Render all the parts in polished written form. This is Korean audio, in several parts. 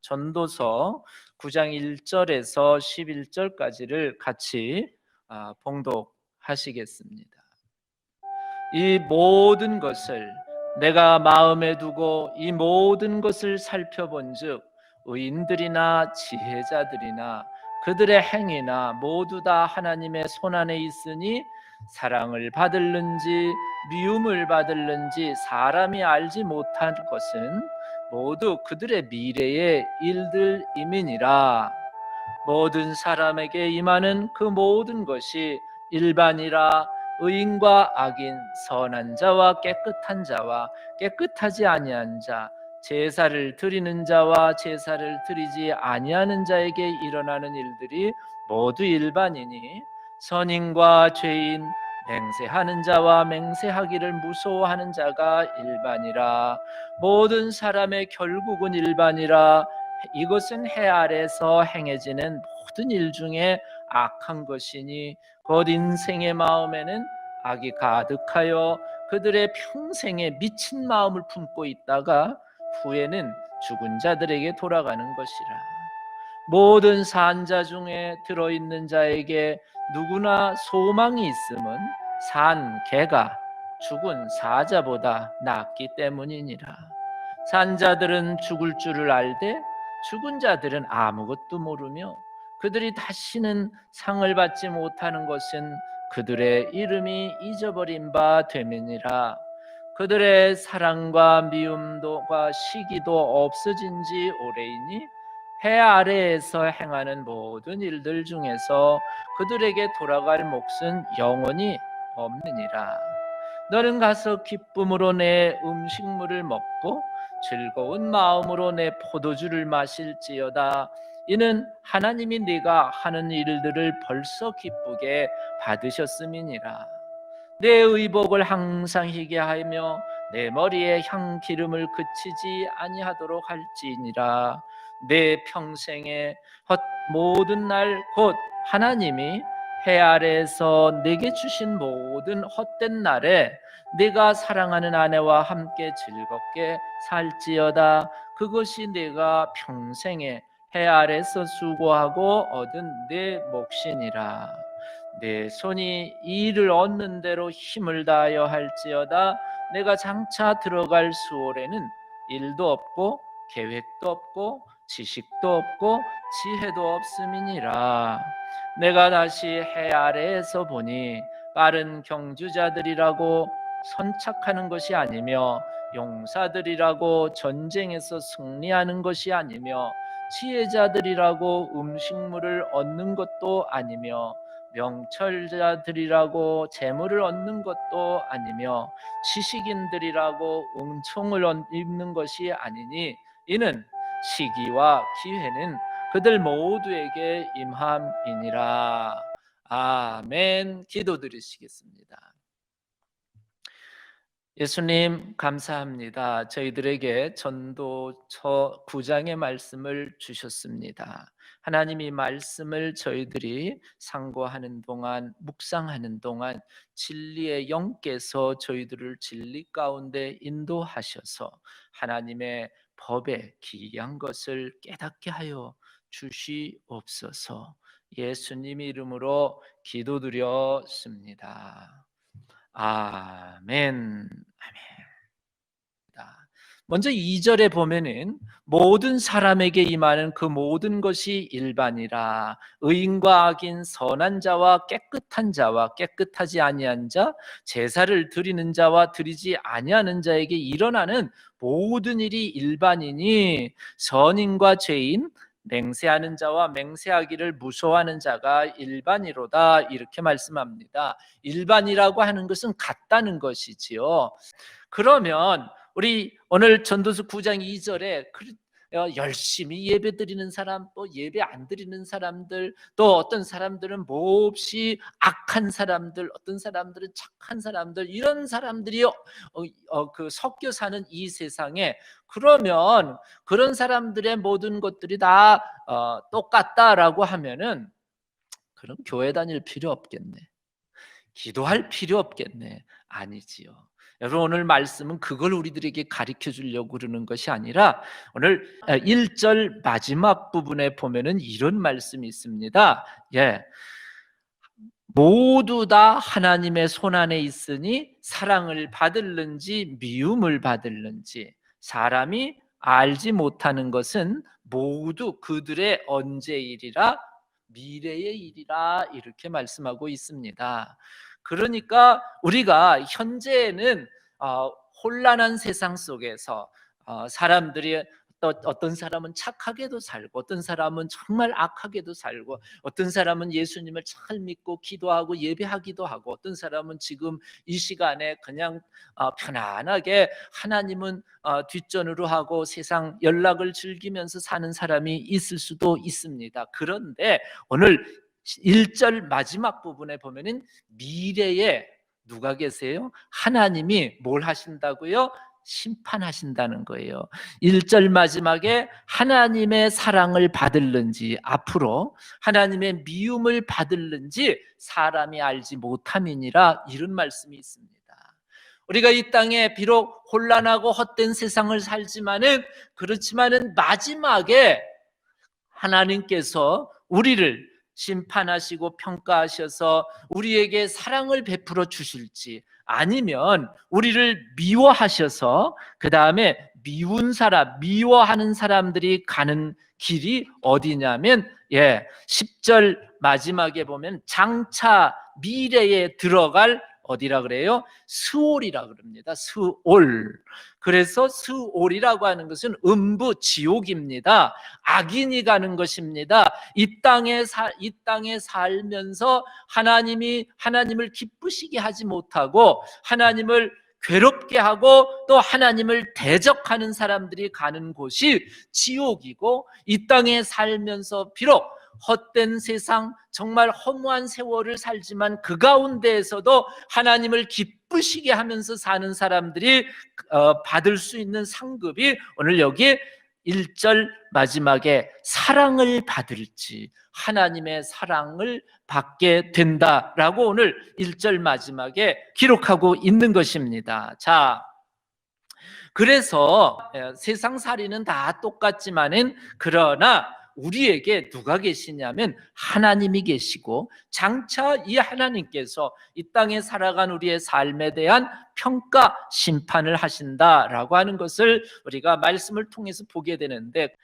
전도서 9장 1절에서 11절까지를 같이 봉독하시겠습니다. 이 모든 것을 내가 마음에 두고 이 모든 것을 살펴본즉 의인들이나 지혜자들이나 그들의 행위나 모두 다 하나님의 손안에 있으니 사랑을 받을는지 미움을 받을는지 사람이 알지 못한 것은 모두 그들의 미래의 일들임이니라. 모든 사람에게 임하는 그 모든 것이 일반이라. 의인과 악인, 선한 자와 깨끗한 자와 깨끗하지 아니한 자, 제사를 드리는 자와 제사를 드리지 아니하는 자에게 일어나는 일들이 모두 일반이니 선인과 죄인, 맹세하는 자와 맹세하기를 무서워하는 자가 일반이라. 모든 사람의 결국은 일반이라. 이것은 해 아래서 행해지는 모든 일 중에 악한 것이니 곧 인생의 마음에는 악이 가득하여 그들의 평생에 미친 마음을 품고 있다가 후에는 죽은 자들에게 돌아가는 것이라. 모든 산자 중에 들어있는 자에게 누구나 소망이 있음은 산 개가 죽은 사자보다 낫기 때문이니라. 산자들은 죽을 줄을 알되 죽은 자들은 아무것도 모르며 그들이 다시는 상을 받지 못하는 것은 그들의 이름이 잊어버린 바 됨이니라. 그들의 사랑과 미움과 시기도 없어진 지 오래이니 해 아래에서 행하는 모든 일들 중에서 그들에게 돌아갈 몫은 영원히 없느니라. 너는 가서 기쁨으로 내 음식물을 먹고 즐거운 마음으로 내 포도주를 마실지어다. 이는 하나님이 네가 하는 일들을 벌써 기쁘게 받으셨음이니라. 내 의복을 항상 희게 하며 내 머리에 향기름을 그치지 아니하도록 할지니라. 내 평생에 모든 날 곧 하나님이 해 아래에서 내게 주신 모든 헛된 날에 네가 사랑하는 아내와 함께 즐겁게 살지어다. 그것이 네가 평생에 해 아래에서 수고하고 얻은 내 몫이니라. 내 손이 이 일을 얻는 대로 힘을 다하여 할지어다. 내가 장차 들어갈 수월에는 일도 없고 계획도 없고 지식도 없고 지혜도 없음이니라. 내가 다시 해 아래에서 보니 빠른 경주자들이라고 선착하는 것이 아니며 용사들이라고 전쟁에서 승리하는 것이 아니며 지혜자들이라고 음식물을 얻는 것도 아니며 명철자들이라고 재물을 얻는 것도 아니며 지식인들이라고 은총을 입는 것이 아니니 이는 시기와 기회는 그들 모두에게 임함이니라. 아멘. 기도드리시겠습니다. 예수님 감사합니다. 저희들에게 전도서 9장의 말씀을 주셨습니다. 하나님이 말씀을 저희들이 상고하는 동안, 묵상하는 동안 진리의 영께서 저희들을 진리 가운데 인도하셔서 하나님의 법에 기이한 것을 깨닫게 하여 주시옵소서. 예수님 이름으로 기도드렸습니다. 아멘. 아멘. 먼저 2절에 보면은 모든 사람에게 임하는 그 모든 것이 일반이라. 의인과 악인, 선한 자와 깨끗한 자와 깨끗하지 아니한 자, 제사를 드리는 자와 드리지 아니하는 자에게 일어나는 모든 일이 일반이니 선인과 죄인, 맹세하는 자와 맹세하기를 무서워하는 자가 일반이로다. 이렇게 말씀합니다. 일반이라고 하는 것은 같다는 것이지요. 그러면 우리 오늘 전도서 9장 2절에 열심히 예배 드리는 사람, 또 예배 안 드리는 사람들, 또 어떤 사람들은 몹시 악한 사람들, 어떤 사람들은 착한 사람들, 이런 사람들이 섞여 사는 이 세상에, 그러면 그런 사람들의 모든 것들이 다 똑같다라고 하면은 그럼 교회 다닐 필요 없겠네. 기도할 필요 없겠네. 아니지요. 여러분, 오늘 말씀은 그걸 우리들에게 가르쳐 주려고 그러는 것이 아니라 오늘 1절 마지막 부분에 보면은 이런 말씀이 있습니다. 예. 모두 다 하나님의 손안에 있으니 사랑을 받을는지 미움을 받을는지 사람이 알지 못하는 것은 모두 그들의 언제의 일이라 미래의 일이라 이렇게 말씀하고 있습니다. 그러니까 우리가 현재에는 혼란한 세상 속에서 사람들이 어떤 사람은 착하게도 살고 어떤 사람은 정말 악하게도 살고 어떤 사람은 예수님을 잘 믿고 기도하고 예배하기도 하고 어떤 사람은 지금 이 시간에 그냥 편안하게 하나님은 뒷전으로 하고 세상 연락을 즐기면서 사는 사람이 있을 수도 있습니다. 그런데 오늘 1절 마지막 부분에 보면은 미래에 누가 계세요? 하나님이 뭘 하신다고요? 심판하신다는 거예요. 1절 마지막에 하나님의 사랑을 받을는지 앞으로 하나님의 미움을 받을는지 사람이 알지 못함이니라 이런 말씀이 있습니다. 우리가 이 땅에 비록 혼란하고 헛된 세상을 그렇지만은 마지막에 하나님께서 우리를 심판하시고 평가하셔서 우리에게 사랑을 베풀어 주실지 아니면 우리를 미워하셔서 그 다음에 미워하는 사람들이 가는 길이 어디냐면 10절 마지막에 보면 장차 미래에 들어갈 어디라 그래요? 스올이라 그럽니다. 스올. 그래서 스올이라고 하는 것은 음부 지옥입니다. 악인이 가는 것입니다. 이 땅에 살면서 하나님을 기쁘시게 하지 못하고 하나님을 괴롭게 하고 또 하나님을 대적하는 사람들이 가는 곳이 지옥이고, 이 땅에 살면서 비록 헛된 세상, 정말 허무한 세월을 살지만 그 가운데에서도 하나님을 기쁘시게 하면서 사는 사람들이 받을 수 있는 상급이 오늘 여기 1절 마지막에 사랑을 받을지 하나님의 사랑을 받게 된다라고 오늘 1절 마지막에 기록하고 있는 것입니다. 자, 그래서 세상살이는 다 똑같지만은 그러나 우리에게 누가 계시냐면 하나님이 계시고 장차 이 하나님께서 이 땅에 살아간 우리의 삶에 대한 평가 심판을 하신다라고 하는 것을 우리가 말씀을 통해서 보게 되는데,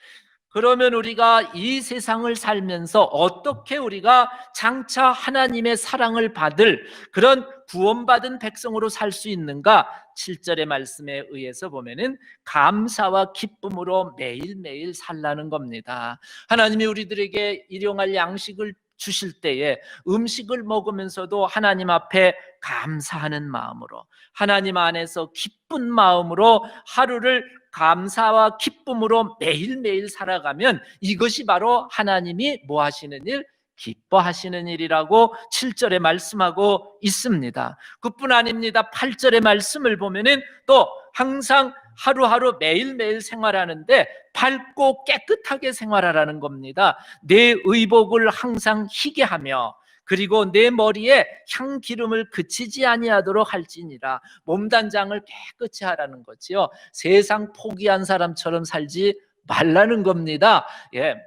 그러면 우리가 이 세상을 살면서 어떻게 우리가 장차 하나님의 사랑을 받을 그런 구원받은 백성으로 살 수 있는가? 7절의 말씀에 의해서 보면은 감사와 기쁨으로 매일매일 살라는 겁니다. 하나님이 우리들에게 일용할 양식을 주실 때에 음식을 먹으면서도 하나님 앞에 감사하는 마음으로, 하나님 안에서 기쁜 마음으로 하루를 감사와 기쁨으로 매일매일 살아가면 이것이 바로 하나님이 뭐 하시는 일? 기뻐하시는 일이라고 7절에 말씀하고 있습니다. 그뿐 아닙니다. 8절의 말씀을 보면은 또 항상 하루하루 매일매일 생활하는데 밝고 깨끗하게 생활하라는 겁니다. 내 의복을 항상 희게 하며 그리고 내 머리에 향기름을 그치지 아니하도록 할지니라. 몸단장을 깨끗이 하라는 거지요. 세상 포기한 사람처럼 살지 말라는 겁니다.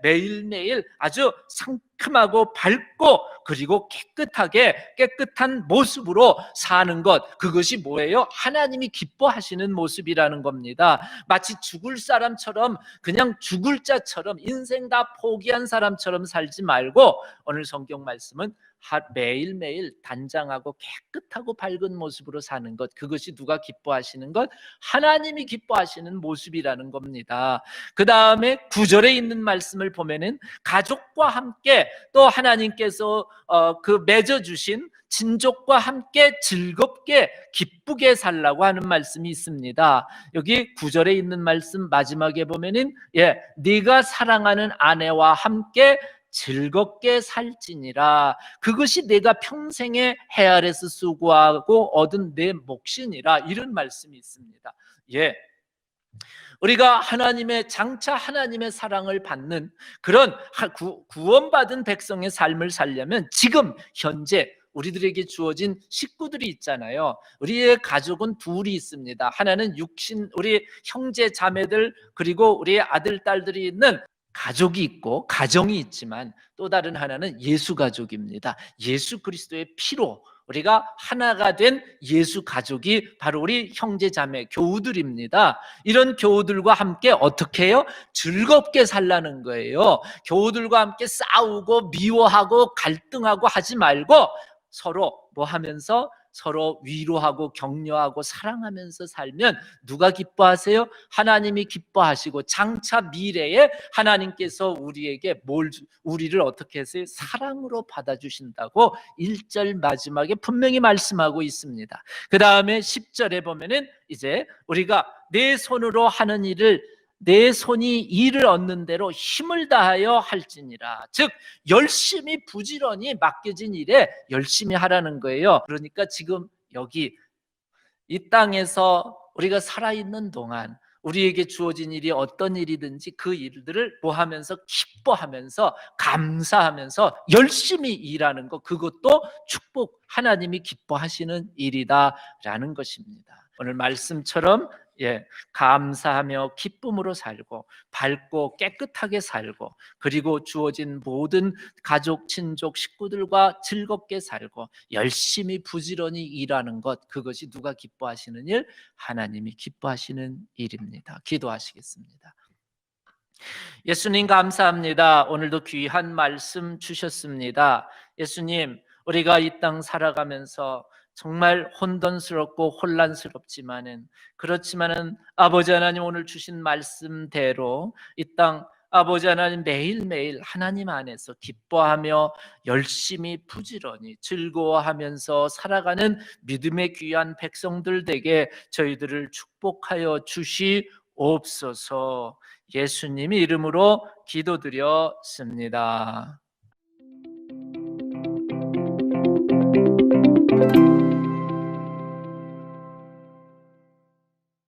매일매일 아주 상큼하고 밝고 그리고 깨끗한 모습으로 사는 것, 그것이 뭐예요? 하나님이 기뻐하시는 모습이라는 겁니다. 마치 죽을 사람처럼, 그냥 죽을 자처럼, 인생 다 포기한 사람처럼 살지 말고 오늘 성경 말씀은 매일매일 단장하고 깨끗하고 밝은 모습으로 사는 것, 그것이 누가 기뻐하시는 것? 하나님이 기뻐하시는 모습이라는 겁니다. 그 다음에 9절에 있는 말씀을 보면은 가족과 함께 또 하나님께서 맺어주신 친족과 함께 즐겁게 기쁘게 살라고 하는 말씀이 있습니다. 여기 9절에 있는 말씀 마지막에 보면은 네가 사랑하는 아내와 함께 즐겁게 살지니라. 그것이 내가 평생에 해 아래서 수고하고 얻은 내 몫이니라. 이런 말씀이 있습니다. 우리가 장차 하나님의 사랑을 받는 그런 구원받은 백성의 삶을 살려면 지금 현재 우리들에게 주어진 식구들이 있잖아요. 우리의 가족은 둘이 있습니다. 하나는 육신, 우리 형제 자매들, 그리고 우리의 아들 딸들이 있는 가족이 있고 가정이 있지만, 또 다른 하나는 예수 가족입니다. 예수 그리스도의 피로 우리가 하나가 된 예수 가족이 바로 우리 형제 자매 교우들입니다. 이런 교우들과 함께 어떻게 해요? 즐겁게 살라는 거예요. 교우들과 함께 싸우고 미워하고 갈등하고 하지 말고 서로 뭐 하면서 서로 위로하고 격려하고 사랑하면서 살면 누가 기뻐하세요? 하나님이 기뻐하시고 장차 미래에 하나님께서 우리에게 우리를 어떻게 하세요? 사랑으로 받아주신다고 1절 마지막에 분명히 말씀하고 있습니다. 그 다음에 10절에 보면은 이제 우리가 내 손으로 하는 일을 내 손이 일을 얻는 대로 힘을 다하여 할지니라. 즉 열심히 부지런히 맡겨진 일에 열심히 하라는 거예요. 그러니까 지금 여기 이 땅에서 우리가 살아있는 동안 우리에게 주어진 일이 어떤 일이든지 그 일들을 뭐 하면서 기뻐하면서 감사하면서 열심히 일하는 것, 그것도 축복, 하나님이 기뻐하시는 일이다라는 것입니다. 오늘 말씀처럼 감사하며 기쁨으로 살고 밝고 깨끗하게 살고, 그리고 주어진 모든 가족, 친족, 식구들과 즐겁게 살고 열심히 부지런히 일하는 것, 그것이 누가 기뻐하시는 일? 하나님이 기뻐하시는 일입니다. 기도하시겠습니다. 예수님 감사합니다. 오늘도 귀한 말씀 주셨습니다. 예수님, 우리가 이 땅 살아가면서 정말 혼돈스럽고 혼란스럽지만은, 그렇지만은 아버지 하나님, 오늘 주신 말씀대로 이 땅 아버지 하나님 매일매일 하나님 안에서 기뻐하며 열심히 부지런히 즐거워하면서 살아가는 믿음의 귀한 백성들 되게 저희들을 축복하여 주시옵소서. 예수님의 이름으로 기도드렸습니다.